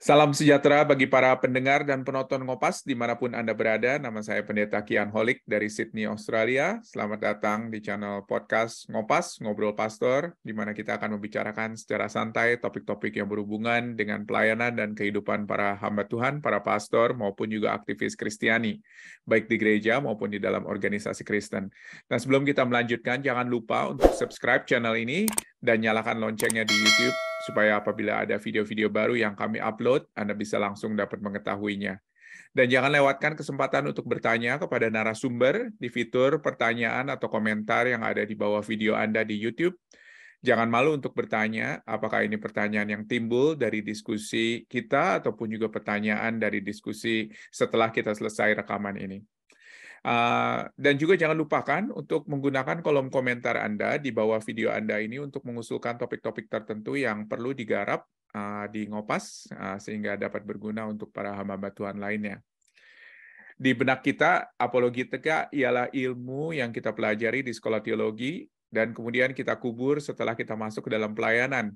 Salam sejahtera bagi para pendengar dan penonton Ngopas dimanapun Anda berada. Nama saya Pendeta Kian Holik dari Sydney, Australia. Selamat datang di channel podcast Ngopas, Ngobrol Pastor, di mana kita akan membicarakan secara santai topik-topik yang berhubungan dengan pelayanan dan kehidupan para hamba Tuhan, para pastor, maupun juga aktivis Kristiani, baik di gereja maupun di dalam organisasi Kristen. Nah, sebelum kita melanjutkan, jangan lupa untuk subscribe channel ini dan nyalakan loncengnya di YouTube, supaya apabila ada video-video baru yang kami upload, Anda bisa langsung dapat mengetahuinya. Dan jangan lewatkan kesempatan untuk bertanya kepada narasumber di fitur pertanyaan atau komentar yang ada di bawah video Anda di YouTube. Jangan malu untuk bertanya, apakah ini pertanyaan yang timbul dari diskusi kita ataupun juga pertanyaan dari diskusi setelah kita selesai rekaman ini. Dan juga jangan lupakan untuk menggunakan kolom komentar Anda di bawah video Anda ini untuk mengusulkan topik-topik tertentu yang perlu digarap di Ngopas, sehingga dapat berguna untuk para hamba Tuhan lainnya. Di benak kita, apologetika ialah ilmu yang kita pelajari di sekolah teologi, dan kemudian kita kubur setelah kita masuk ke dalam pelayanan.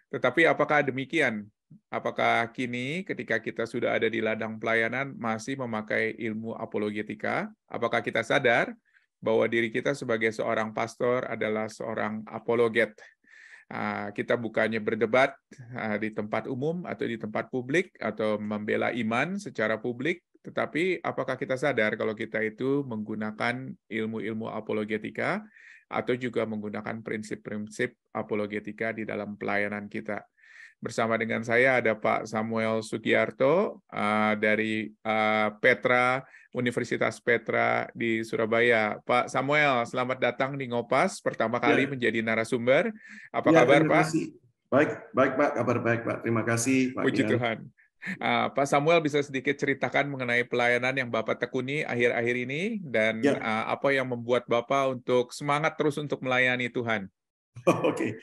Tetapi apakah demikian? Apakah kini ketika kita sudah ada di ladang pelayanan masih memakai ilmu apologetika? Apakah kita sadar bahwa diri kita sebagai seorang pastor adalah seorang apologet? Kita bukannya berdebat di tempat umum atau di tempat publik atau membela iman secara publik, tetapi apakah kita sadar kalau kita itu menggunakan ilmu-ilmu apologetika atau juga menggunakan prinsip-prinsip apologetika di dalam pelayanan kita? Bersama dengan saya ada Pak Samuel Sugiarto dari Petra, Universitas Petra di Surabaya. Pak Samuel, selamat datang di Ngopas, pertama kali menjadi narasumber. Apa kabar, terima Pak? kasih. Baik, Pak. Kabar baik, Pak. Terima kasih, Pak. Puji Tuhan. Pak Samuel bisa sedikit ceritakan mengenai pelayanan yang Bapak tekuni akhir-akhir ini dan apa yang membuat Bapak untuk semangat terus untuk melayani Tuhan? Oke.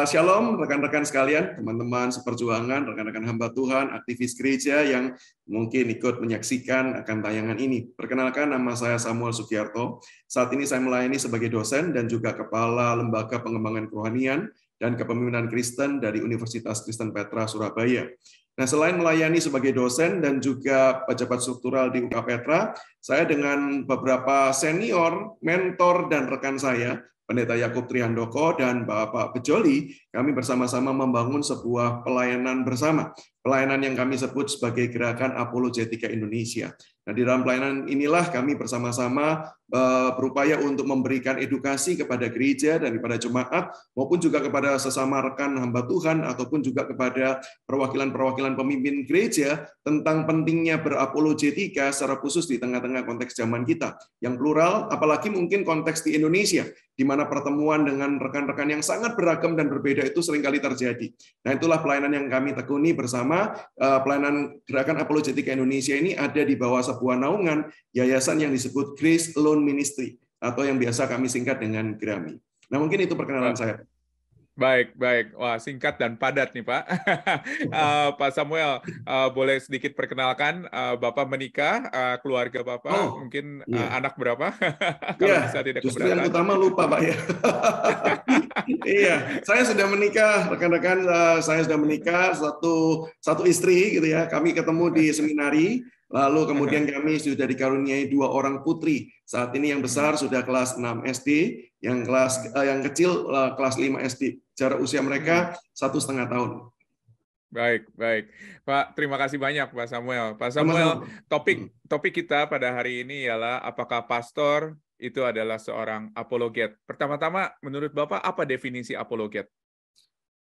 Shalom rekan-rekan sekalian, teman-teman seperjuangan, rekan-rekan hamba Tuhan, aktivis gereja yang mungkin ikut menyaksikan akan tayangan ini. Perkenalkan, nama saya Samuel Sugiarto. Saat ini saya melayani sebagai dosen dan juga Kepala Lembaga Pengembangan Kerohanian dan Kepemimpinan Kristen dari Universitas Kristen Petra, Surabaya. Nah, selain melayani sebagai dosen dan juga pejabat struktural di UK Petra, saya dengan beberapa senior, mentor, dan rekan saya, Pendeta Yakub Trihandoko dan Bapak Bejoli, kami bersama-sama membangun sebuah pelayanan bersama. Pelayanan yang kami sebut sebagai Gerakan Apologetika Indonesia. Nah, di dalam pelayanan inilah kami bersama-sama berupaya untuk memberikan edukasi kepada gereja dan kepada jemaat, maupun juga kepada sesama rekan hamba Tuhan, ataupun juga kepada perwakilan-perwakilan pemimpin gereja tentang pentingnya berapologetika secara khusus di tengah-tengah konteks zaman kita yang plural, apalagi mungkin konteks di Indonesia, di mana pertemuan dengan rekan-rekan yang sangat beragam dan berbeda itu seringkali terjadi. Nah, itulah pelayanan yang kami tekuni bersama. Pelayanan Gerakan Apologetika Indonesia ini ada di bawah sebuah naungan yayasan yang disebut Grace Loan Ministry, atau yang biasa kami singkat dengan GRAMI. Nah, mungkin itu perkenalan saya. Baik. Wah, singkat dan padat nih, Pak. Pak Samuel, boleh sedikit perkenalkan, Bapak menikah, keluarga Bapak, mungkin anak berapa? Kalau bisa tidak justru keberatan. yang utama lupa, Pak, ya. Iya, saya sudah menikah, rekan-rekan, saya sudah menikah, satu istri, gitu ya. Kami ketemu di seminari, lalu kemudian kami sudah dikaruniai 2 orang putri. Saat ini yang besar sudah kelas 6 SD, yang kecil kelas 5 SD. Jarak usia mereka 1,5 tahun. Baik. Pak, terima kasih banyak, Pak Samuel. Pak Samuel, topik kita pada hari ini ialah apakah pastor itu adalah seorang apologet. Pertama-tama, menurut Bapak, apa definisi apologet?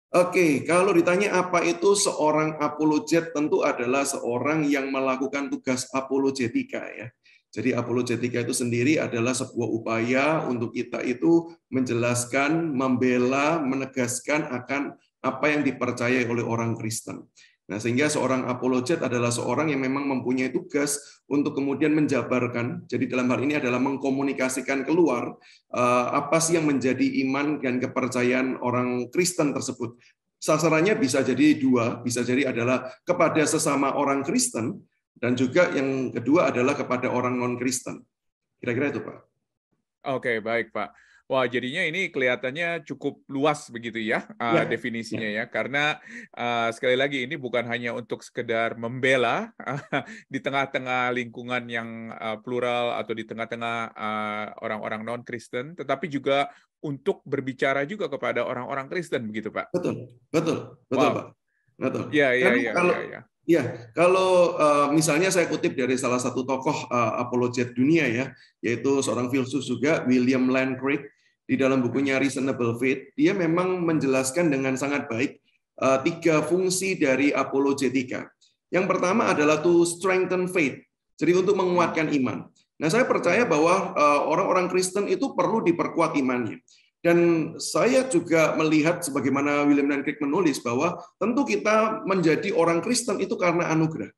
Oke, kalau ditanya apa itu seorang apologet, tentu adalah seorang yang melakukan tugas apologetika, ya. Jadi apologetika itu sendiri adalah sebuah upaya untuk kita itu menjelaskan, membela, menegaskan akan apa yang dipercayai oleh orang Kristen. Nah, sehingga seorang apologet adalah seorang yang memang mempunyai tugas untuk kemudian menjabarkan, jadi dalam hal ini adalah mengkomunikasikan keluar apa sih yang menjadi iman dan kepercayaan orang Kristen tersebut. Sasarannya bisa jadi 2, bisa jadi adalah kepada sesama orang Kristen, dan juga yang kedua adalah kepada orang non-Kristen. Kira-kira itu, Pak. Oke, baik, Pak. Wah, jadinya ini kelihatannya cukup luas begitu ya Ya, definisinya ya, ya, karena sekali lagi ini bukan hanya untuk sekedar membela di tengah-tengah lingkungan yang plural atau di tengah-tengah orang-orang non-Kristen, tetapi juga untuk berbicara juga kepada orang-orang Kristen begitu, Pak. betul, betul, betul, Pak. Wow, Betul. ya, ya, Karena ya, kalau ya, ya. ya, kalau misalnya saya kutip dari salah satu tokoh apologet dunia ya, yaitu seorang filsuf juga, William Lane Craig, di dalam Hmm. bukunya Reasonable Faith, dia memang menjelaskan dengan sangat baik tiga fungsi dari apologetika. Yang pertama adalah to strengthen faith, jadi untuk Hmm. menguatkan iman. Nah, saya percaya Hmm. bahwa orang-orang Kristen itu perlu diperkuat imannya. Dan saya juga melihat sebagaimana William Lane Craig menulis bahwa tentu kita menjadi orang Kristen itu karena anugerah.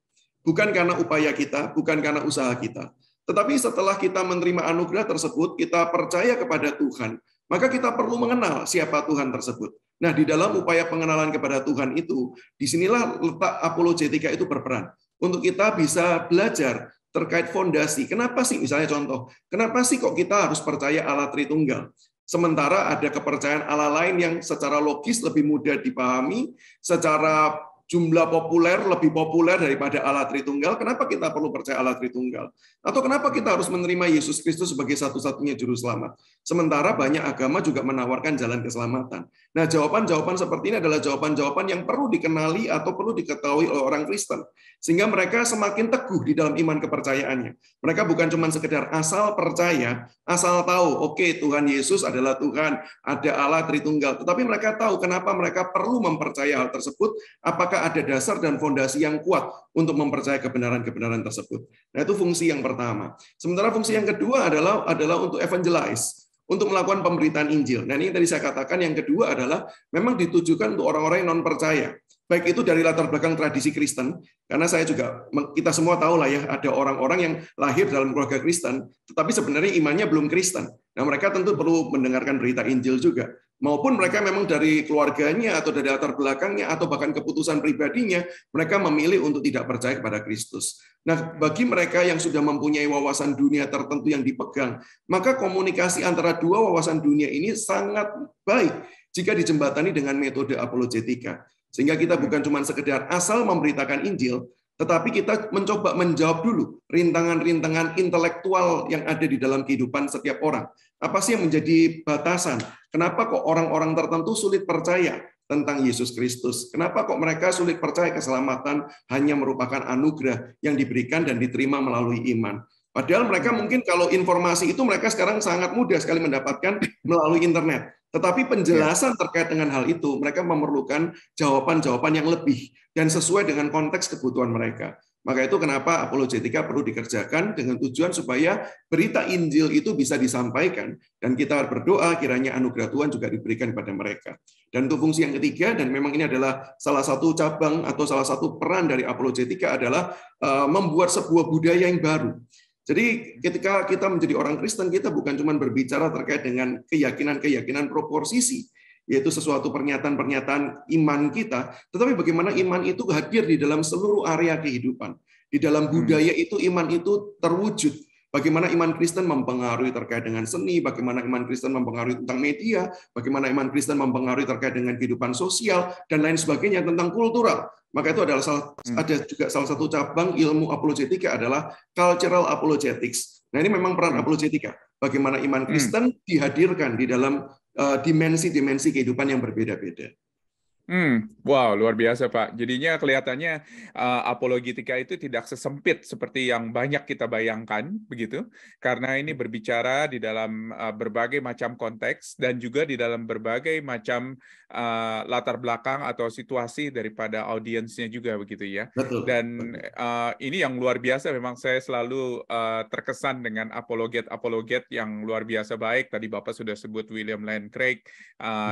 Bukan karena upaya kita, bukan karena usaha kita. Tetapi setelah kita menerima anugerah tersebut, kita percaya kepada Tuhan, maka kita perlu mengenal siapa Tuhan tersebut. Nah, di dalam upaya pengenalan kepada Tuhan itu, disinilah letak apologetika itu berperan. Untuk kita bisa belajar terkait fondasi. Kenapa sih, misalnya contoh, kenapa sih kok kita harus percaya Allah Tritunggal? Sementara ada kepercayaan Allah lain yang secara logis lebih mudah dipahami, secara jumlah populer lebih populer daripada Allah Tritunggal. Kenapa kita perlu percaya Allah Tritunggal? Atau kenapa kita harus menerima Yesus Kristus sebagai satu-satunya juru selamat? Sementara banyak agama juga menawarkan jalan keselamatan. Nah, jawaban-jawaban seperti ini adalah jawaban-jawaban yang perlu dikenali atau perlu diketahui oleh orang Kristen. Sehingga mereka semakin teguh di dalam iman kepercayaannya. Mereka bukan cuma sekedar asal percaya, asal tahu, oke, Tuhan Yesus adalah Tuhan, ada Allah Tritunggal. Tetapi mereka tahu kenapa mereka perlu mempercayai hal tersebut, apakah ada dasar dan fondasi yang kuat untuk mempercayai kebenaran-kebenaran tersebut. Nah, itu fungsi yang pertama. Sementara fungsi yang kedua adalah untuk evangelize, untuk melakukan pemberitaan Injil. Nah, ini yang tadi saya katakan yang kedua adalah memang ditujukan untuk orang-orang yang non percaya. Baik itu dari latar belakang tradisi Kristen, karena saya juga, kita semua tahu lah ya, ada orang-orang yang lahir dalam keluarga Kristen, tetapi sebenarnya imannya belum Kristen. Nah, mereka tentu perlu mendengarkan berita Injil juga. Maupun mereka memang dari keluarganya, atau dari latar belakangnya, atau bahkan keputusan pribadinya, mereka memilih untuk tidak percaya kepada Kristus. Nah, bagi mereka yang sudah mempunyai wawasan dunia tertentu yang dipegang, maka komunikasi antara dua wawasan dunia ini sangat baik jika dijembatani dengan metode apologetika. Sehingga kita bukan cuma sekedar asal memberitakan Injil, tetapi kita mencoba menjawab dulu rintangan-rintangan intelektual yang ada di dalam kehidupan setiap orang. Apa sih yang menjadi batasan? Kenapa kok orang-orang tertentu sulit percaya tentang Yesus Kristus? Kenapa kok mereka sulit percaya keselamatan hanya merupakan anugerah yang diberikan dan diterima melalui iman? Padahal mereka mungkin kalau informasi itu mereka sekarang sangat mudah sekali mendapatkan melalui internet. Tetapi penjelasan terkait dengan hal itu, mereka memerlukan jawaban-jawaban yang lebih dan sesuai dengan konteks kebutuhan mereka. Maka itu kenapa apologetika perlu dikerjakan dengan tujuan supaya berita Injil itu bisa disampaikan dan kita berdoa kiranya anugerah Tuhan juga diberikan kepada mereka. Dan untuk fungsi yang ketiga, dan memang ini adalah salah satu cabang atau salah satu peran dari apologetika adalah membuat sebuah budaya yang baru. Jadi ketika kita menjadi orang Kristen, kita bukan cuma berbicara terkait dengan keyakinan-keyakinan proposisi, yaitu sesuatu pernyataan-pernyataan iman kita, tetapi bagaimana iman itu hadir di dalam seluruh area kehidupan. Di dalam budaya itu, iman itu terwujud. Bagaimana iman Kristen mempengaruhi terkait dengan seni, bagaimana iman Kristen mempengaruhi tentang media, bagaimana iman Kristen mempengaruhi terkait dengan kehidupan sosial, dan lain sebagainya tentang kultural. Maka itu adalah ada juga salah satu cabang ilmu apologetika adalah cultural apologetics. Nah, ini memang peran apologetika. Bagaimana iman Kristen dihadirkan di dalam dimensi-dimensi kehidupan yang berbeda-beda. Wow, luar biasa, Pak. Jadinya kelihatannya apologetika itu tidak sesempit seperti yang banyak kita bayangkan, begitu. Karena ini berbicara di dalam berbagai macam konteks dan juga di dalam berbagai macam latar belakang atau situasi daripada audiensnya juga, begitu ya. Betul. Dan ini yang luar biasa. Memang saya selalu terkesan dengan apologet-apologet yang luar biasa baik. Tadi Bapak sudah sebut William Lane Craig.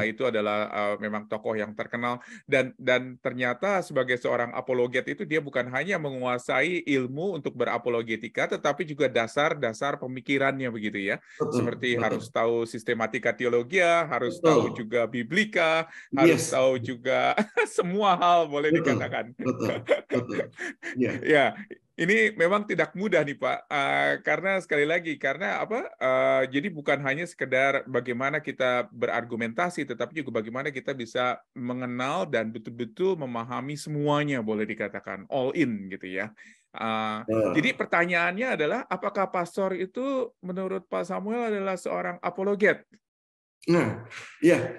Itu adalah memang tokoh yang terkenal. Dan ternyata sebagai seorang apologet itu dia bukan hanya menguasai ilmu untuk berapologetika, tetapi juga dasar-dasar pemikirannya begitu ya. Seperti harus tahu sistematika teologia, harus tahu juga biblika, harus tahu juga semua hal boleh dikatakan. Betul. Ya, Ini memang tidak mudah nih Pak, karena sekali lagi karena apa? Jadi bukan hanya sekedar bagaimana kita berargumentasi, tetapi juga bagaimana kita bisa mengenal dan betul-betul memahami semuanya, boleh dikatakan all in gitu ya. Jadi pertanyaannya adalah, apakah pastor itu menurut Pak Samuel adalah seorang apologet? Nah, ya,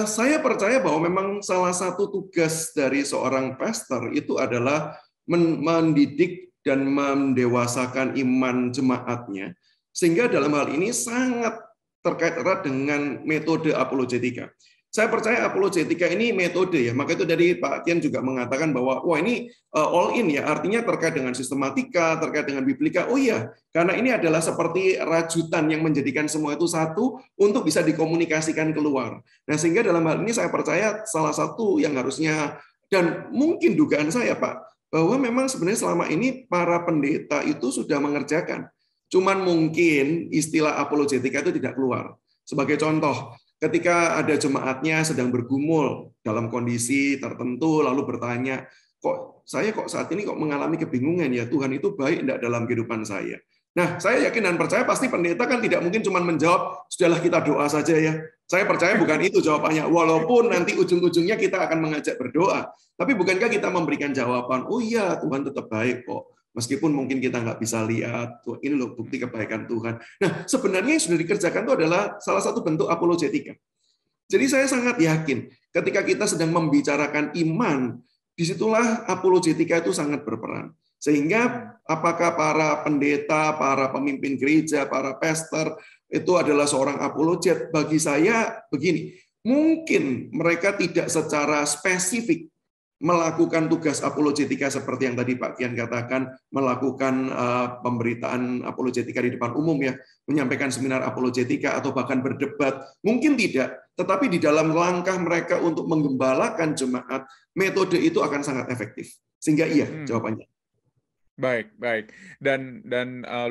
saya percaya bahwa memang salah satu tugas dari seorang pastor itu adalah mendidik dan mendewasakan iman jemaatnya, sehingga dalam hal ini sangat terkait erat dengan metode apologetika. Saya percaya apologetika ini metode ya, maka itu dari Pak Kian juga mengatakan bahwa wah ini all in ya, artinya terkait dengan sistematika, terkait dengan biblika. Oh iya, karena ini adalah seperti rajutan yang menjadikan semua itu satu untuk bisa dikomunikasikan keluar. Nah, sehingga dalam hal ini saya percaya salah satu yang harusnya, dan mungkin dugaan saya Pak, bahwa memang sebenarnya selama ini para pendeta itu sudah mengerjakan. Cuman mungkin istilah apologetika itu tidak keluar. Sebagai contoh, ketika ada jemaatnya sedang bergumul dalam kondisi tertentu, lalu bertanya, kok saat ini kok mengalami kebingungan ya, Tuhan itu baik enggak dalam kehidupan saya. Nah, saya yakin dan percaya pasti pendeta kan tidak mungkin cuma menjawab, sudahlah kita doa saja ya. Saya percaya bukan itu jawabannya, walaupun nanti ujung-ujungnya kita akan mengajak berdoa. Tapi bukankah kita memberikan jawaban, oh iya Tuhan tetap baik kok. Meskipun mungkin kita nggak bisa lihat, tuh ini loh bukti kebaikan Tuhan. Nah, sebenarnya yang sudah dikerjakan itu adalah salah satu bentuk apologetika. Jadi saya sangat yakin ketika kita sedang membicarakan iman, disitulah apologetika itu sangat berperan. Sehingga apakah para pendeta, para pemimpin gereja, para pastor itu adalah seorang apologet? Bagi saya begini, mungkin mereka tidak secara spesifik melakukan tugas apologetika seperti yang tadi Pak Kian katakan, melakukan pemberitaan apologetika di depan umum ya, menyampaikan seminar apologetika atau bahkan berdebat, mungkin tidak, tetapi di dalam langkah mereka untuk menggembalakan jemaat, metode itu akan sangat efektif. Sehingga iya jawabannya. Baik, baik. Dan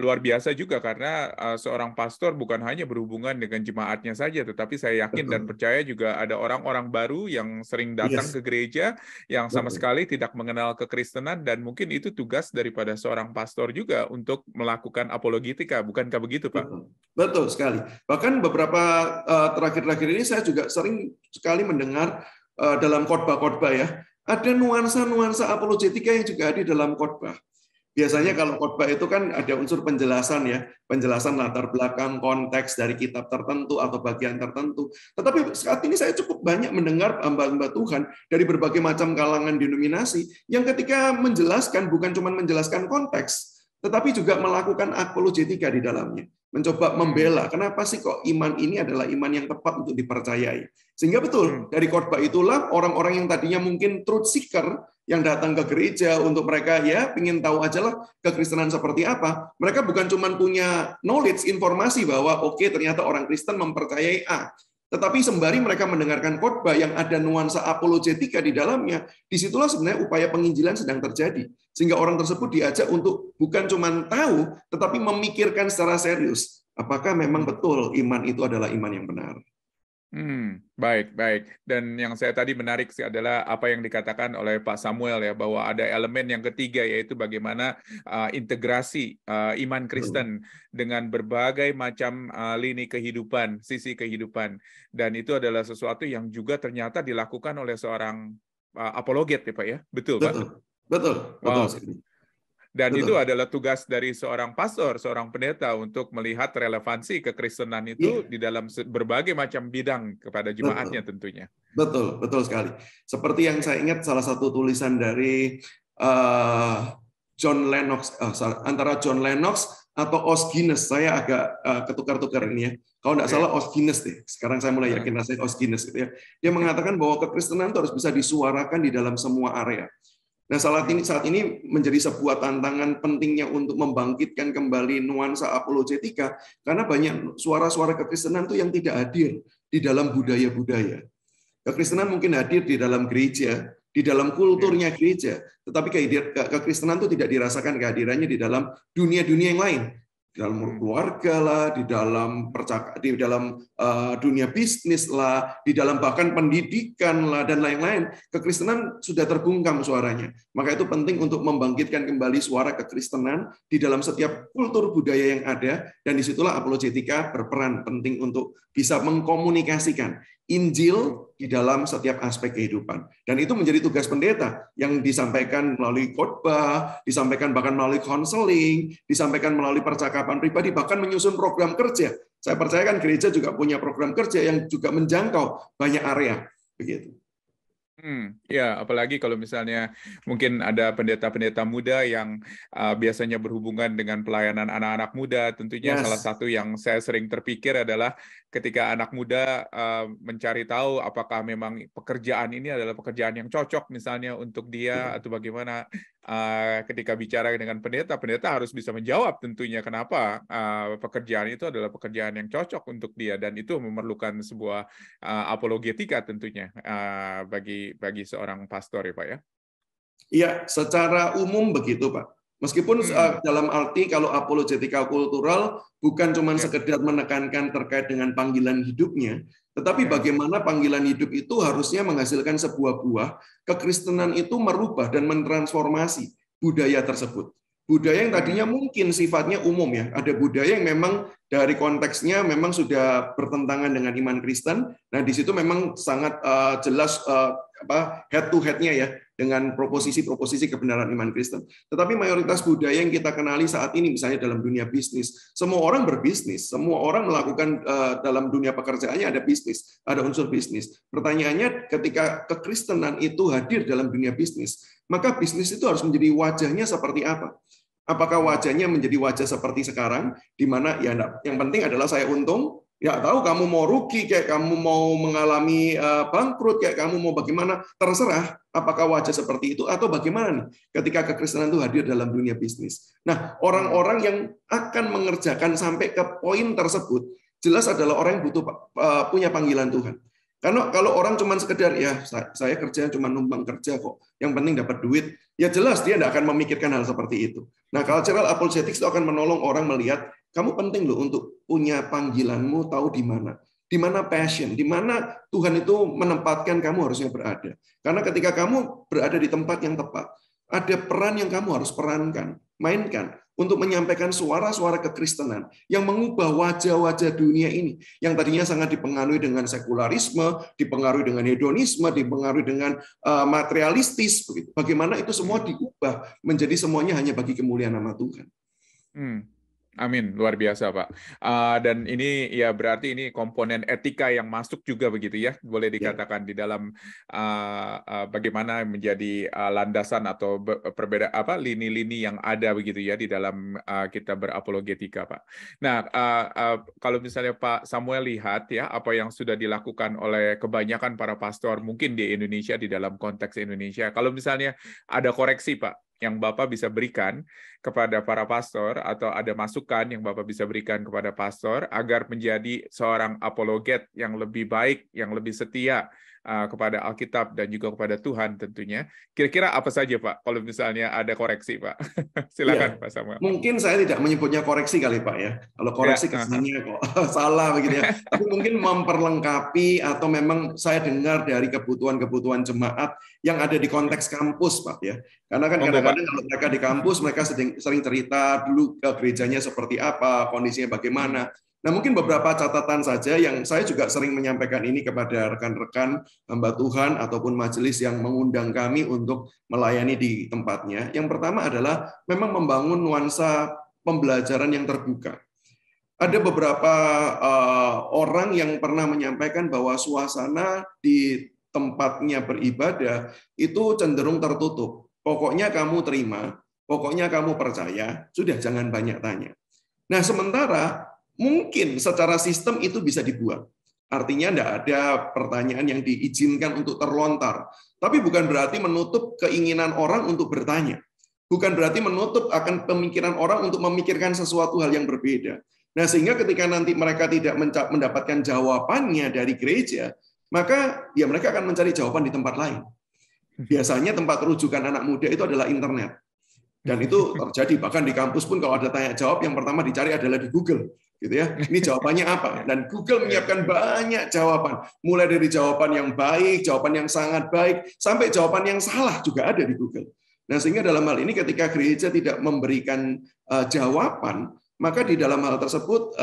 luar biasa juga karena seorang pastor bukan hanya berhubungan dengan jemaatnya saja, tetapi saya yakin dan percaya juga ada orang-orang baru yang sering datang ke gereja yang sama sekali tidak mengenal kekristenan, dan mungkin itu tugas daripada seorang pastor juga untuk melakukan apologetika, bukankah begitu, Pak? Betul sekali. Bahkan beberapa terakhir-terakhir ini saya juga sering sekali mendengar dalam khotbah-khotbah ya, ada nuansa-nuansa apologetika yang juga ada di dalam khotbah. Biasanya kalau khotbah itu kan ada unsur penjelasan ya, penjelasan latar belakang, konteks dari kitab tertentu atau bagian tertentu. Tetapi saat ini saya cukup banyak mendengar hamba-hamba Tuhan dari berbagai macam kalangan denominasi yang ketika menjelaskan bukan cuma menjelaskan konteks, tetapi juga melakukan apologetika di dalamnya. Mencoba membela, kenapa sih kok iman ini adalah iman yang tepat untuk dipercayai. Sehingga betul, dari khotbah itulah orang-orang yang tadinya mungkin truth seeker, yang datang ke gereja untuk mereka ya ingin tahu aja lah kekristenan seperti apa. Mereka bukan cuma punya knowledge, informasi bahwa oke, ternyata orang Kristen mempercayai A. Tetapi sembari mereka mendengarkan khotbah yang ada nuansa apologetika di dalamnya, disitulah sebenarnya upaya penginjilan sedang terjadi. Sehingga orang tersebut diajak untuk bukan cuma tahu, tetapi memikirkan secara serius. Apakah memang betul iman itu adalah iman yang benar? Baik, baik. Dan yang saya tadi menarik sih adalah apa yang dikatakan oleh Pak Samuel ya, bahwa ada elemen yang ketiga, yaitu bagaimana integrasi iman Kristen dengan berbagai macam lini kehidupan, sisi kehidupan. Dan itu adalah sesuatu yang juga ternyata dilakukan oleh seorang apologet ya Pak ya? Betul Pak? Betul. Wow. Betul. Dan itu adalah tugas dari seorang pastor, seorang pendeta untuk melihat relevansi kekristenan itu di dalam berbagai macam bidang kepada jemaatnya tentunya. Betul, betul sekali. Seperti yang saya ingat salah satu tulisan dari John Lennox, antara John Lennox atau Os Guinness, saya agak ketukar-tukar ini ya. Kalau tidak salah Os Guinness deh. Sekarang saya mulai yakin rasanya Os Guinness gitu ya. Dia mengatakan bahwa kekristenan itu harus bisa disuarakan di dalam semua area. Nah, saat ini menjadi sebuah tantangan pentingnya untuk membangkitkan kembali nuansa apologetika, karena banyak suara-suara kekristenan itu yang tidak hadir di dalam budaya-budaya. Kekristenan mungkin hadir di dalam gereja, di dalam kulturnya gereja, tetapi kekristenan itu tidak dirasakan kehadirannya di dalam dunia-dunia yang lain. di dalam keluarga lah, di dalam dunia bisnis lah, di dalam bahkan pendidikan lah, dan lain-lain. Kekristenan sudah terbungkam suaranya. Maka itu penting untuk membangkitkan kembali suara kekristenan di dalam setiap kultur budaya yang ada, dan disitulah apologetika berperan penting untuk bisa mengkomunikasikan Injil di dalam setiap aspek kehidupan. Dan itu menjadi tugas pendeta yang disampaikan melalui khotbah, disampaikan bahkan melalui konseling, disampaikan melalui percakapan pribadi, bahkan menyusun program kerja. Saya percaya kan gereja juga punya program kerja yang juga menjangkau banyak area. Begitu. Ya, apalagi kalau misalnya mungkin ada pendeta-pendeta muda yang biasanya berhubungan dengan pelayanan anak-anak muda, tentunya salah satu yang saya sering terpikir adalah ketika anak muda mencari tahu apakah memang pekerjaan ini adalah pekerjaan yang cocok misalnya untuk dia, atau bagaimana ketika bicara dengan pendeta, pendeta harus bisa menjawab tentunya kenapa pekerjaan itu adalah pekerjaan yang cocok untuk dia, dan itu memerlukan sebuah apologetika tentunya bagi seorang pastor ya Pak ya. Iya, secara umum begitu Pak. Meskipun dalam arti kalau apologetika kultural bukan cuma sekedar menekankan terkait dengan panggilan hidupnya, tetapi bagaimana panggilan hidup itu harusnya menghasilkan sebuah buah. Kekristenan itu merubah dan mentransformasi budaya tersebut. Budaya yang tadinya mungkin sifatnya umum ya, ada budaya yang memang dari konteksnya memang sudah bertentangan dengan iman Kristen. Nah, di situ memang sangat jelas head to head-nya ya, dengan proposisi-proposisi kebenaran iman Kristen. Tetapi mayoritas budaya yang kita kenali saat ini, misalnya dalam dunia bisnis, semua orang berbisnis, semua orang melakukan dalam dunia pekerjaannya ada bisnis, ada unsur bisnis. Pertanyaannya, ketika kekristenan itu hadir dalam dunia bisnis, maka bisnis itu harus menjadi wajahnya seperti apa? Apakah wajahnya menjadi wajah seperti sekarang, di mana ya yang penting adalah saya untung, ya tahu kamu mau rugi, kayak kamu mau mengalami bangkrut, kayak kamu mau bagaimana, terserah apakah wajah seperti itu atau bagaimana nih ketika kekristenan itu hadir dalam dunia bisnis. Nah, orang-orang yang akan mengerjakan sampai ke poin tersebut jelas adalah orang yang butuh punya panggilan Tuhan. Karena kalau orang cuma sekedar ya saya kerja cuma numpang kerja kok, yang penting dapat duit, ya jelas dia tidak akan memikirkan hal seperti itu. Nah, cultural apologetics itu akan menolong orang melihat kamu penting loh untuk punya panggilanmu, tahu di mana passion, di mana Tuhan itu menempatkan kamu harusnya berada. Karena ketika kamu berada di tempat yang tepat, ada peran yang kamu harus perankan, mainkan untuk menyampaikan suara-suara kekristenan yang mengubah wajah-wajah dunia ini yang tadinya sangat dipengaruhi dengan sekularisme, dipengaruhi dengan hedonisme, dipengaruhi dengan materialistis. Bagaimana itu semua diubah menjadi semuanya hanya bagi kemuliaan nama Tuhan. Amin, luar biasa Pak. Dan ini ya berarti ini komponen etika yang masuk juga begitu ya, boleh dikatakan di dalam bagaimana menjadi landasan atau perbedaan lini-lini yang ada begitu ya di dalam kita berapologetika Pak. Nah, kalau misalnya Pak Samuel lihat ya apa yang sudah dilakukan oleh kebanyakan para pastor mungkin di Indonesia, di dalam konteks Indonesia, kalau misalnya ada koreksi Pak yang Bapak bisa berikan kepada para pastor, atau ada masukan yang Bapak bisa berikan kepada pastor agar menjadi seorang apologet yang lebih baik, yang lebih setia kepada Alkitab dan juga kepada Tuhan tentunya. Kira-kira apa saja Pak kalau misalnya ada koreksi Pak? Silakan Pak Samuel. Mungkin saya tidak menyebutnya koreksi kali Pak ya. Kalau koreksi kesannya kok salah begitu ya. Tapi mungkin memperlengkapi, atau memang saya dengar dari kebutuhan-kebutuhan jemaat yang ada di konteks kampus Pak ya. Karena kan kadang-kadang kalau mereka di kampus, mereka sering cerita dulu ke gerejanya seperti apa, kondisinya bagaimana. Nah, mungkin beberapa catatan saja yang saya juga sering menyampaikan ini kepada rekan-rekan hamba Tuhan ataupun majelis yang mengundang kami untuk melayani di tempatnya. Yang pertama adalah memang membangun nuansa pembelajaran yang terbuka. Ada beberapa orang yang pernah menyampaikan bahwa suasana di tempatnya beribadah itu cenderung tertutup. Pokoknya kamu terima, pokoknya kamu percaya, sudah jangan banyak tanya. Nah, sementara mungkin secara sistem itu bisa dibuat. Artinya tidak ada pertanyaan yang diizinkan untuk terlontar. Tapi bukan berarti menutup keinginan orang untuk bertanya. Bukan berarti menutup akan pemikiran orang untuk memikirkan sesuatu hal yang berbeda. Nah, sehingga ketika nanti mereka tidak mendapatkan jawabannya dari gereja, maka ya mereka akan mencari jawaban di tempat lain. Biasanya tempat rujukan anak muda itu adalah internet. Dan itu terjadi, bahkan di kampus pun kalau ada tanya jawab, yang pertama dicari adalah di Google. Gitu ya. Ini jawabannya apa? Dan Google menyiapkan banyak jawaban. Mulai dari jawaban yang baik, jawaban yang sangat baik, sampai jawaban yang salah juga ada di Google. Nah, sehingga dalam hal ini ketika gereja tidak memberikan jawaban, maka di dalam hal tersebut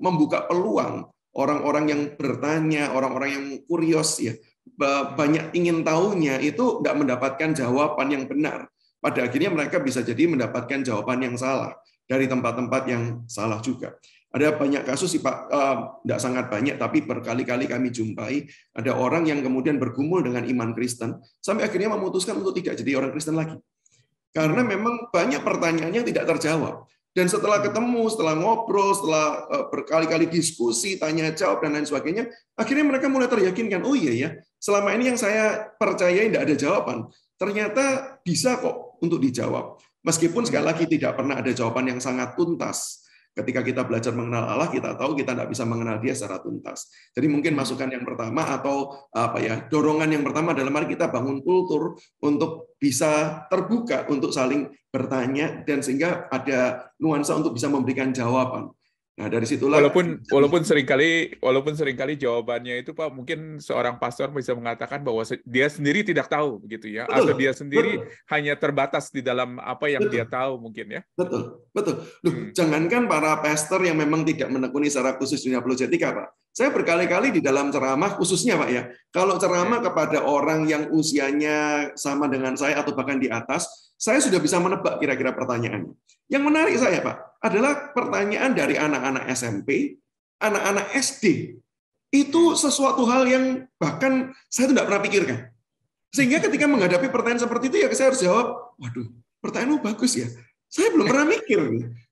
membuka peluang orang-orang yang bertanya, orang-orang yang kurios ya, banyak ingin tahunya itu tidak mendapatkan jawaban yang benar. Pada akhirnya mereka bisa jadi mendapatkan jawaban yang salah dari tempat-tempat yang salah juga. Ada banyak kasus sih Pak, tidak sangat banyak, tapi berkali-kali kami jumpai ada orang yang kemudian bergumul dengan iman Kristen, sampai akhirnya memutuskan untuk tidak jadi orang Kristen lagi. Karena memang banyak pertanyaan yang tidak terjawab. Dan setelah ketemu, setelah ngobrol, setelah berkali-kali diskusi, tanya jawab, dan lain sebagainya, akhirnya mereka mulai teryakinkan, oh iya ya, selama ini yang saya percayai tidak ada jawaban, ternyata bisa kok untuk dijawab. Meskipun sekali lagi tidak pernah ada jawaban yang sangat tuntas. Ketika kita belajar mengenal Allah, kita tahu kita tidak bisa mengenal Dia secara tuntas. Jadi mungkin masukan yang pertama atau dorongan yang pertama adalah mari kita bangun kultur untuk bisa terbuka untuk saling bertanya dan sehingga ada nuansa untuk bisa memberikan jawaban. Nah, dari situlah walaupun seringkali jawabannya itu Pak, mungkin seorang pastor bisa mengatakan bahwa dia sendiri tidak tahu begitu ya, betul, atau dia sendiri betul, hanya terbatas di dalam apa yang betul, dia tahu mungkin ya. Betul. Jangankan para pastor yang memang tidak menekuni secara khusus dunia apologetika, Pak. Saya berkali-kali di dalam ceramah khususnya Pak ya, kalau ceramah kepada orang yang usianya sama dengan saya atau bahkan di atas, saya sudah bisa menebak kira-kira pertanyaannya. Yang menarik saya Pak, adalah pertanyaan dari anak-anak SMP, anak-anak SD. Itu sesuatu hal yang bahkan saya tidak pernah pikirkan. Sehingga ketika menghadapi pertanyaan seperti itu, ya saya harus jawab, waduh, pertanyaanmu bagus ya. Saya belum pernah mikir.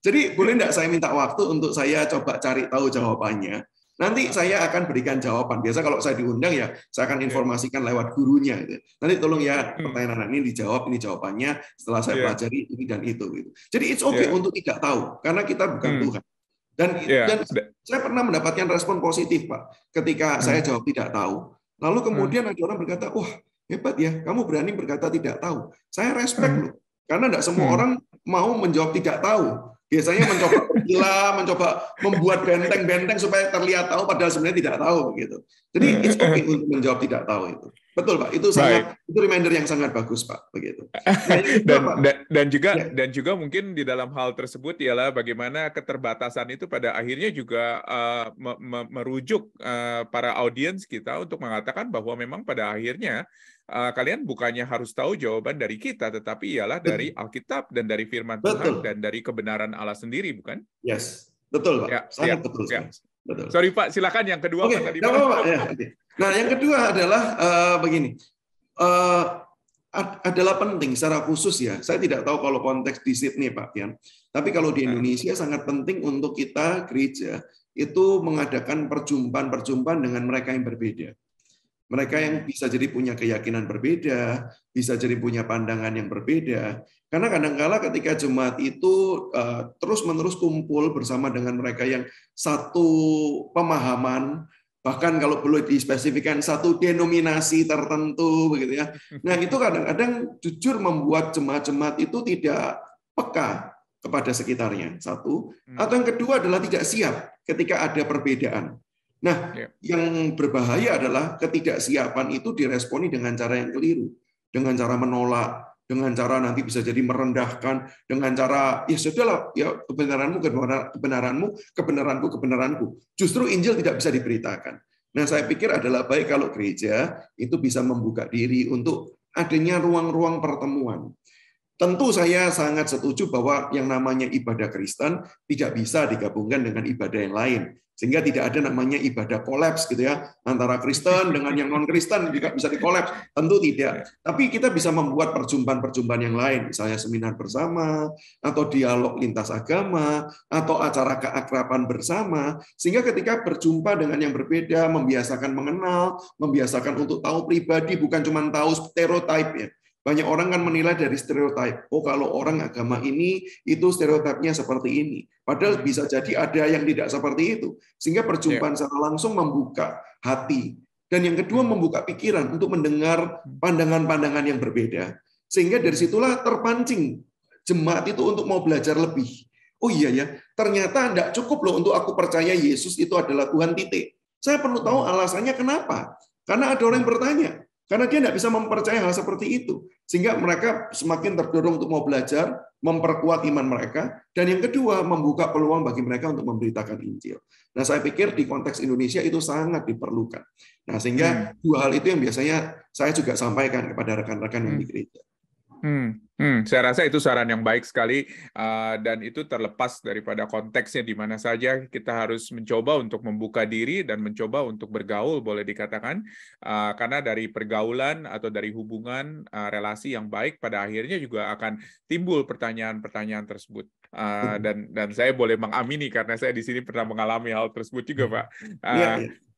Jadi boleh enggak saya minta waktu untuk saya coba cari tahu jawabannya. Nanti saya akan berikan jawaban. Biasa kalau saya diundang ya, saya akan informasikan lewat gurunya. Nanti tolong ya pertanyaan anak ini dijawab, ini jawabannya. Setelah saya pelajari ini dan itu. Jadi it's okay untuk tidak tahu, karena kita bukan Tuhan. Dan saya pernah mendapatkan respon positif Pak, ketika saya jawab tidak tahu. Lalu kemudian ada orang berkata, wah hebat ya, kamu berani berkata tidak tahu. Saya respect loh, karena tidak semua orang mau menjawab tidak tahu. Biasanya mencoba mencoba membuat benteng-benteng supaya terlihat tahu, padahal sebenarnya tidak tahu begitu. Jadi it's okay untuk menjawab tidak tahu itu. Betul Pak, itu itu reminder yang sangat bagus Pak begitu. Dan juga mungkin di dalam hal tersebut ialah bagaimana keterbatasan itu pada akhirnya juga merujuk para audiens kita untuk mengatakan bahwa memang pada akhirnya kalian bukannya harus tahu jawaban dari kita, tetapi ialah dari Alkitab dan dari firman Tuhan dan dari kebenaran Allah sendiri, bukan? Yes, betul Pak. Sangat betul. Betul. Sorry Pak, silakan yang kedua. Pak, tadi. Nah, yang kedua adalah begini. Adalah penting secara khusus ya. Saya tidak tahu kalau konteks di Sydney Pak Kian. Tapi kalau di Indonesia sangat penting untuk kita gereja itu mengadakan perjumpaan-perjumpaan dengan mereka yang berbeda. Mereka yang bisa jadi punya keyakinan berbeda, bisa jadi punya pandangan yang berbeda. Karena kadang-kala ketika jemaat itu terus-menerus kumpul bersama dengan mereka yang satu pemahaman, bahkan kalau boleh dispesifikkan satu denominasi tertentu, begitu ya. Nah itu kadang-kadang jujur membuat jemaat-jemaat itu tidak peka kepada sekitarnya. Satu, atau yang kedua adalah tidak siap ketika ada perbedaan. Nah, yang berbahaya adalah ketidaksiapan itu diresponi dengan cara yang keliru, dengan cara menolak, dengan cara nanti bisa jadi merendahkan, dengan cara ya sudahlah, ya kebenaranmu, kebenaranku. Justru Injil tidak bisa diberitakan. Nah, saya pikir adalah baik kalau gereja itu bisa membuka diri untuk adanya ruang-ruang pertemuan. Tentu saya sangat setuju bahwa yang namanya ibadah Kristen tidak bisa digabungkan dengan ibadah yang lain. Sehingga tidak ada namanya ibadah kolaps gitu ya, antara Kristen dengan yang non-Kristen juga bisa dikolaps. Tentu tidak. Tapi kita bisa membuat perjumpaan-perjumpaan yang lain, misalnya seminar bersama, atau dialog lintas agama, atau acara keakraban bersama, sehingga ketika berjumpa dengan yang berbeda, membiasakan mengenal, membiasakan untuk tahu pribadi, bukan cuma tahu stereotip ya. Banyak orang kan menilai dari stereotip. Oh, kalau orang agama ini, itu stereotipnya seperti ini. Padahal bisa jadi ada yang tidak seperti itu. Sehingga perjumpaan secara langsung membuka hati. Dan yang kedua, membuka pikiran untuk mendengar pandangan-pandangan yang berbeda. Sehingga dari situlah terpancing jemaat itu untuk mau belajar lebih. Oh iya ya, ternyata tidak cukup loh untuk aku percaya Yesus itu adalah Tuhan titik. Saya perlu tahu alasannya kenapa. Karena ada orang yang bertanya. Karena dia tidak bisa mempercayai hal seperti itu. Sehingga mereka semakin terdorong untuk mau belajar, memperkuat iman mereka. Dan yang kedua, membuka peluang bagi mereka untuk memberitakan Injil. Nah, saya pikir di konteks Indonesia itu sangat diperlukan. Nah, sehingga dua hal itu yang biasanya saya juga sampaikan kepada rekan-rekan yang di gereja. Saya rasa itu saran yang baik sekali, dan itu terlepas daripada konteksnya di mana saja kita harus mencoba untuk membuka diri dan mencoba untuk bergaul, boleh dikatakan, karena dari pergaulan atau dari hubungan relasi yang baik pada akhirnya juga akan timbul pertanyaan-pertanyaan tersebut. Dan saya boleh mengamini karena saya di sini pernah mengalami hal tersebut juga, Pak.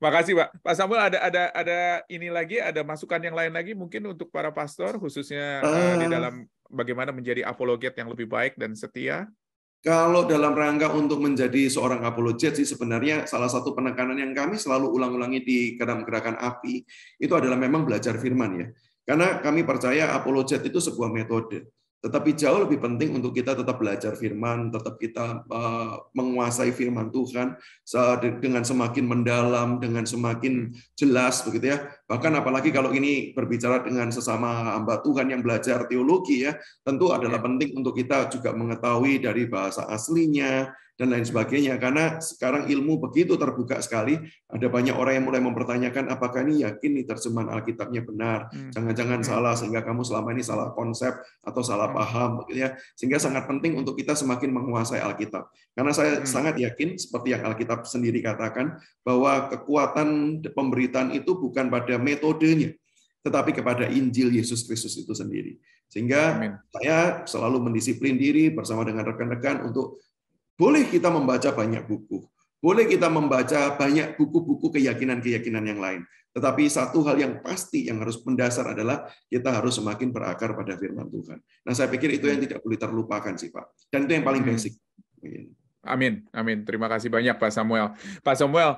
Makasih, Pak. Pak Samuel, ada ini lagi, ada masukan yang lain lagi mungkin untuk para pastor, khususnya di dalam bagaimana menjadi apologet yang lebih baik dan setia? Kalau dalam rangka untuk menjadi seorang apologet sih sebenarnya salah satu penekanan yang kami selalu ulang-ulangi di gerakan api itu adalah memang belajar firman ya. Karena kami percaya apologet itu sebuah metode. Tetapi jauh lebih penting untuk kita tetap belajar firman, tetap kita menguasai firman Tuhan dengan semakin mendalam, dengan semakin jelas begitu ya. Bahkan apalagi kalau ini berbicara dengan sesama hamba Tuhan yang belajar teologi ya, tentu adalah penting untuk kita juga mengetahui dari bahasa aslinya dan lain sebagainya. Karena sekarang ilmu begitu terbuka sekali, ada banyak orang yang mulai mempertanyakan apakah ini yakin nih terjemahan Alkitabnya benar, jangan-jangan salah sehingga kamu selama ini salah konsep atau salah paham begitu ya. Sehingga sangat penting untuk kita semakin menguasai Alkitab. Karena saya sangat yakin seperti yang Alkitab sendiri katakan bahwa kekuatan pemberitaan itu bukan pada metodenya, tetapi kepada Injil Yesus Kristus itu sendiri. Sehingga saya selalu mendisiplin diri bersama dengan rekan-rekan untuk boleh kita membaca banyak buku, boleh kita membaca banyak buku-buku keyakinan-keyakinan yang lain. Tetapi satu hal yang pasti yang harus mendasar adalah kita harus semakin berakar pada firman Tuhan. Nah, saya pikir itu yang tidak boleh terlupakan sih, Pak. Dan itu yang paling basic. Amin, amin. Terima kasih banyak, Pak Samuel. Pak Samuel,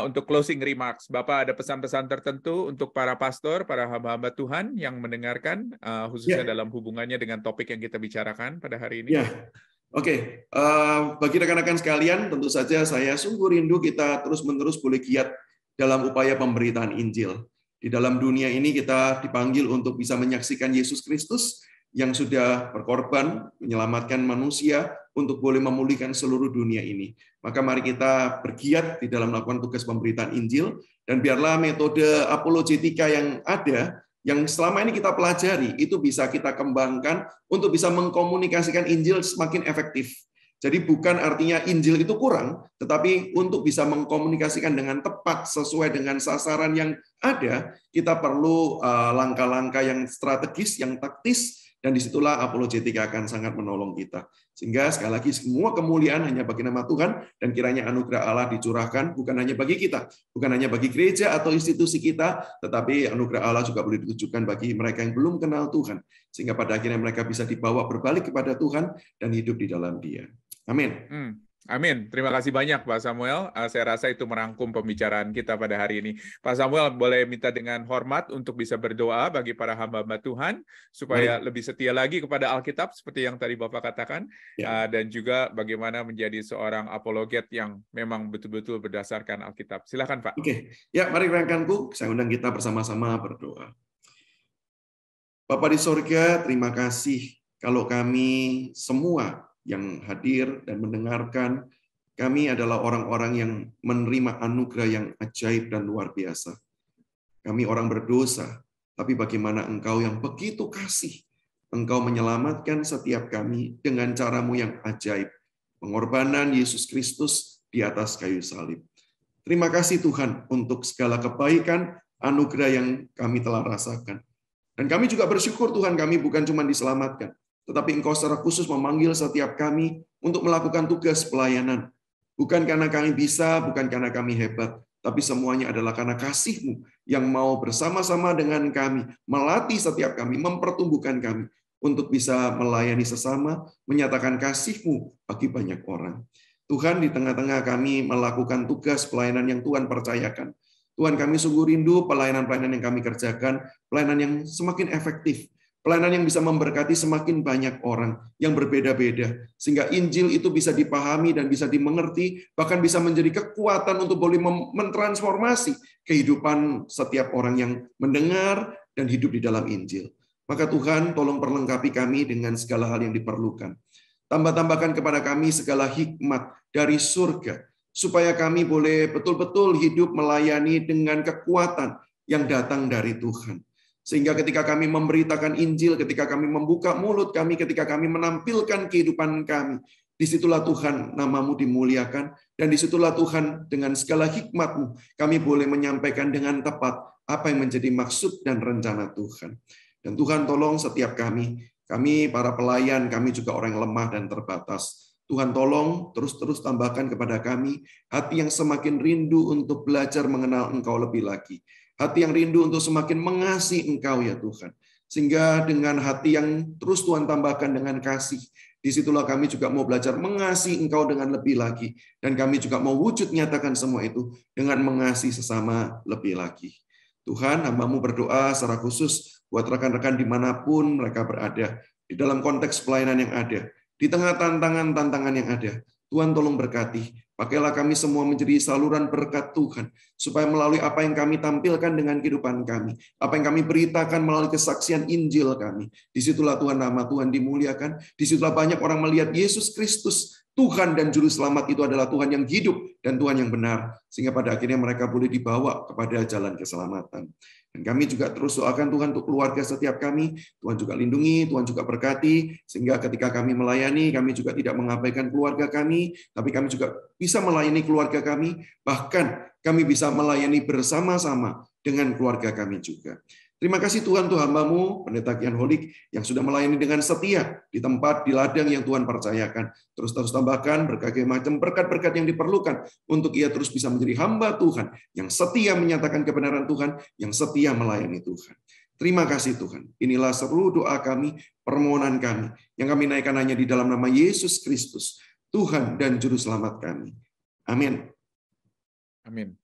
untuk closing remarks, Bapak ada pesan-pesan tertentu untuk para pastor, para hamba-hamba Tuhan yang mendengarkan, khususnya dalam hubungannya dengan topik yang kita bicarakan pada hari ini? Ya, oke. Bagi rekan-rekan sekalian, tentu saja saya sungguh rindu kita terus-menerus boleh giat dalam upaya pemberitaan Injil. Di dalam dunia ini kita dipanggil untuk bisa menyaksikan Yesus Kristus yang sudah berkorban, menyelamatkan manusia untuk boleh memulihkan seluruh dunia ini. Maka mari kita bergiat di dalam melakukan tugas pemberitaan Injil, dan biarlah metode apologetika yang ada, yang selama ini kita pelajari, itu bisa kita kembangkan untuk bisa mengkomunikasikan Injil semakin efektif. Jadi bukan artinya Injil itu kurang, tetapi untuk bisa mengkomunikasikan dengan tepat sesuai dengan sasaran yang ada, kita perlu langkah-langkah yang strategis, yang taktis, dan disitulah apologetika akan sangat menolong kita. Sehingga sekali lagi semua kemuliaan hanya bagi nama Tuhan, dan kiranya anugerah Allah dicurahkan bukan hanya bagi kita, bukan hanya bagi gereja atau institusi kita, tetapi anugerah Allah juga boleh ditujukan bagi mereka yang belum kenal Tuhan, sehingga pada akhirnya mereka bisa dibawa berbalik kepada Tuhan dan hidup di dalam Dia. Amin. Amin. Terima kasih banyak, Pak Samuel. Saya rasa itu merangkum pembicaraan kita pada hari ini. Pak Samuel, boleh minta dengan hormat untuk bisa berdoa bagi para hamba-hamba Tuhan, supaya lebih setia lagi kepada Alkitab, seperti yang tadi Bapak katakan, dan juga bagaimana menjadi seorang apologet yang memang betul-betul berdasarkan Alkitab. Silakan, Pak. Oke. Ya, mari rekan-rekanku, saya undang kita bersama-sama berdoa. Bapa di sorga, terima kasih kalau kami semua yang hadir dan mendengarkan, kami adalah orang-orang yang menerima anugerah yang ajaib dan luar biasa. Kami orang berdosa, tapi bagaimana Engkau yang begitu kasih, Engkau menyelamatkan setiap kami dengan cara-Mu yang ajaib, pengorbanan Yesus Kristus di atas kayu salib. Terima kasih Tuhan untuk segala kebaikan, anugerah yang kami telah rasakan. Dan kami juga bersyukur Tuhan, kami bukan cuma diselamatkan, tetapi Engkau secara khusus memanggil setiap kami untuk melakukan tugas pelayanan. Bukan karena kami bisa, bukan karena kami hebat, tapi semuanya adalah karena kasih-Mu yang mau bersama-sama dengan kami, melatih setiap kami, mempertumbuhkan kami, untuk bisa melayani sesama, menyatakan kasih-Mu bagi banyak orang. Tuhan, di tengah-tengah kami melakukan tugas pelayanan yang Tuhan percayakan. Tuhan, kami sungguh rindu pelayanan-pelayanan yang kami kerjakan, pelayanan yang semakin efektif, Pelayanan yang bisa memberkati semakin banyak orang yang berbeda-beda. Sehingga Injil itu bisa dipahami dan bisa dimengerti, bahkan bisa menjadi kekuatan untuk boleh mentransformasi kehidupan setiap orang yang mendengar dan hidup di dalam Injil. Maka Tuhan tolong perlengkapi kami dengan segala hal yang diperlukan. Tambah-tambahkan kepada kami segala hikmat dari surga, supaya kami boleh betul-betul hidup melayani dengan kekuatan yang datang dari Tuhan. Sehingga ketika kami memberitakan Injil, ketika kami membuka mulut kami, ketika kami menampilkan kehidupan kami, disitulah Tuhan namamu dimuliakan, dan disitulah Tuhan dengan segala hikmat-Mu, kami boleh menyampaikan dengan tepat apa yang menjadi maksud dan rencana Tuhan. Dan Tuhan tolong setiap kami para pelayan, kami juga orang yang lemah dan terbatas. Tuhan tolong terus tambahkan kepada kami hati yang semakin rindu untuk belajar mengenal Engkau lebih lagi. Hati yang rindu untuk semakin mengasihi Engkau ya Tuhan. Sehingga dengan hati yang terus Tuhan tambahkan dengan kasih, disitulah kami juga mau belajar mengasihi Engkau dengan lebih lagi. Dan kami juga mau wujud nyatakan semua itu dengan mengasihi sesama lebih lagi. Tuhan, hamba-Mu berdoa secara khusus buat rekan-rekan dimanapun mereka berada, di dalam konteks pelayanan yang ada, di tengah tantangan-tantangan yang ada. Tuhan tolong berkati. Pakailah kami semua menjadi saluran berkat Tuhan, supaya melalui apa yang kami tampilkan dengan kehidupan kami, apa yang kami beritakan melalui kesaksian Injil kami, disitulah Tuhan nama Tuhan dimuliakan, disitulah banyak orang melihat Yesus Kristus, Tuhan dan Juru Selamat itu adalah Tuhan yang hidup dan Tuhan yang benar, sehingga pada akhirnya mereka boleh dibawa kepada jalan keselamatan. Dan kami juga terus doakan Tuhan untuk keluarga setiap kami, Tuhan juga lindungi, Tuhan juga berkati, sehingga ketika kami melayani, kami juga tidak mengabaikan keluarga kami, tapi kami juga bisa melayani keluarga kami, bahkan kami bisa melayani bersama-sama dengan keluarga kami juga. Terima kasih Tuhan untuk hamba-Mu, Pendeta Kian Holik, yang sudah melayani dengan setia di tempat, di ladang yang Tuhan percayakan. Terus tambahkan berbagai macam berkat-berkat yang diperlukan untuk ia terus bisa menjadi hamba Tuhan, yang setia menyatakan kebenaran Tuhan, yang setia melayani Tuhan. Terima kasih Tuhan. Inilah seluruh doa kami, permohonan kami, yang kami naikkan hanya di dalam nama Yesus Kristus, Tuhan dan Juru Selamat kami. Amin. Amin.